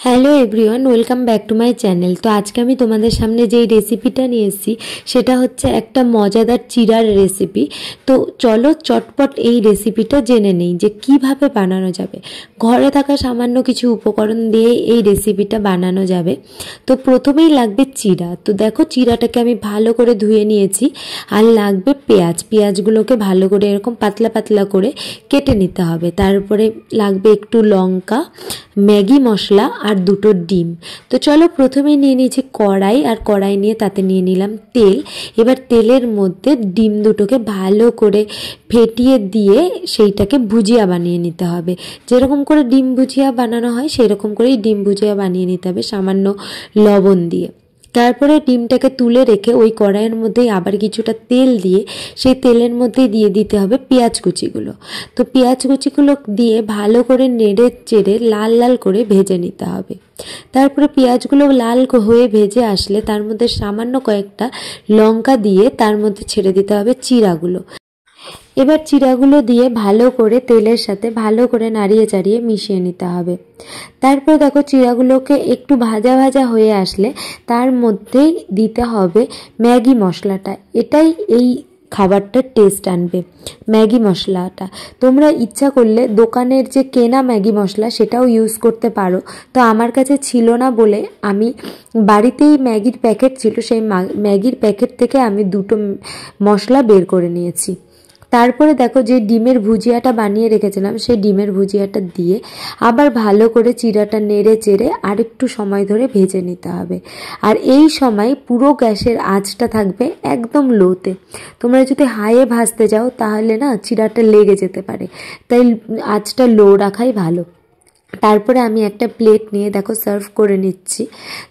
Hello everyone, welcome back to my channel. তো আজকে আমি তোমাদের সামনে যেই রেসিপিটা নিয়ে এসেছি সেটা হচ্ছে একটা মজাদার চিড়ার রেসিপি। তো চলো চটপট এই রেসিপিটা জেনে নেই যে কিভাবে বানানো যাবে। ঘরে থাকা সামান্য কিছু উপকরণ দিয়ে এই রেসিপিটা বানানো যাবে। তো প্রথমেই লাগবে চিড়া। তো দেখো চিড়াটাকে আমি ভালো করে ধুয়ে নিয়েছি। আর লাগবে পেঁয়াজগুলোকে ভালো করে এরকম পাতলা পাতলা করে কেটে নিতে হবে। তারপরে লাগবে একটু লঙ্কা, ম্যাগি মশলা আর দুটো ডিম। তো চলো প্রথমে নিয়ে নিয়েছি কড়াই, আর কড়াই নিয়ে তাতে নিয়ে নিলাম তেল। এবার তেলের মধ্যে ডিম দুটোকে ভালো করে ফেটিয়ে দিয়ে সেইটাকে ভুজিয়া বানিয়ে নিতে হবে। যেরকম করে ডিম ভুজিয়া বানানো হয় সেই রকম করেই ডিম ভুজিয়া বানিয়ে নিতে হবে সামান্য লবণ দিয়ে। তারপরে ডিমটাকে তুলে রেখে ওই কড়াইয়ের মধ্যেই আবার কিছুটা তেল দিয়ে সেই তেলের মধ্যেই দিয়ে দিতে হবে পেঁয়াজ কুচিগুলো। তো পেঁয়াজ কুচিগুলো দিয়ে ভালো করে নেড়ে চেড়ে লাল লাল করে ভেজে নিতে হবে। তারপরে পেঁয়াজগুলো লাল হয়ে ভেজে আসলে তার মধ্যে সামান্য কয়েকটা লঙ্কা দিয়ে তার মধ্যে ছেড়ে দিতে হবে চিড়াগুলো। এবার চিড়াগুলো দিয়ে ভালো করে তেলের সাথে ভালো করে নাড়িয়ে চাড়িয়ে মিশিয়ে নিতে হবে। তারপর দেখো চিড়াগুলোকে একটু ভাজা ভাজা হয়ে আসলে তার মধ্যে দিতে হবে ম্যাগি মশলাটা। এটাই এই খাবারটার টেস্ট আনবে, ম্যাগি মশলাটা। তোমরা ইচ্ছা করলে দোকানের যে কেনা ম্যাগি মশলা সেটাও ইউজ করতে পারো। তো আমার কাছে ছিল না বলে আমি বাড়িতেই ম্যাগির প্যাকেট ছিল, সেই ম্যাগির প্যাকেট থেকে আমি দুটো মশলা বের করে নিয়েছি। তারপরে দেখো যে ডিমের ভুজিয়াটা বানিয়ে রেখেছিলাম সেই ডিমের ভুজিয়াটা দিয়ে আবার ভালো করে চিড়াটা নেড়ে চেড়ে আরেকটু সময় ধরে ভেজে নিতে হবে। আর এই সময় পুরো গ্যাসের আঁচটা থাকবে একদম লোতে। তোমরা যদি হাইয়ে ভাজতে যাও তাহলে না চিড়াটা লেগে যেতে পারে, তাই আঁচটা লো রাখাই ভালো। তারপরে আমি একটা প্লেট নিয়ে দেখো সার্ভ করে নিচ্ছি।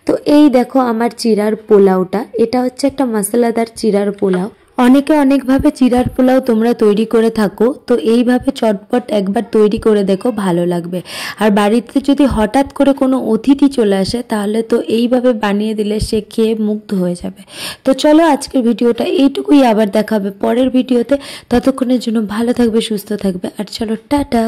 তো এই দেখো আমার চিড়ার পোলাওটা, এটা হচ্ছে একটা মশলাদার চিড়ার পোলাও। অনেকে অনেকভাবে চিড়ার পোলাও তোমরা তৈরি করে থাকো, তো এইভাবে চটপট একবার তৈরি করে দেখো, ভালো লাগবে। আর বাড়িতে যদি হঠাৎ করে কোনো অতিথি চলে আসে তাহলে তো এইভাবে বানিয়ে দিলে সে খেয়ে মুগ্ধ হয়ে যাবে। তো চলো আজকের ভিডিওটা এইটুকুই, আবার দেখা হবে পরের ভিডিওতে। ততক্ষণের জন্য ভালো থাকবে, সুস্থ থাকবে, আর চলো টাটা।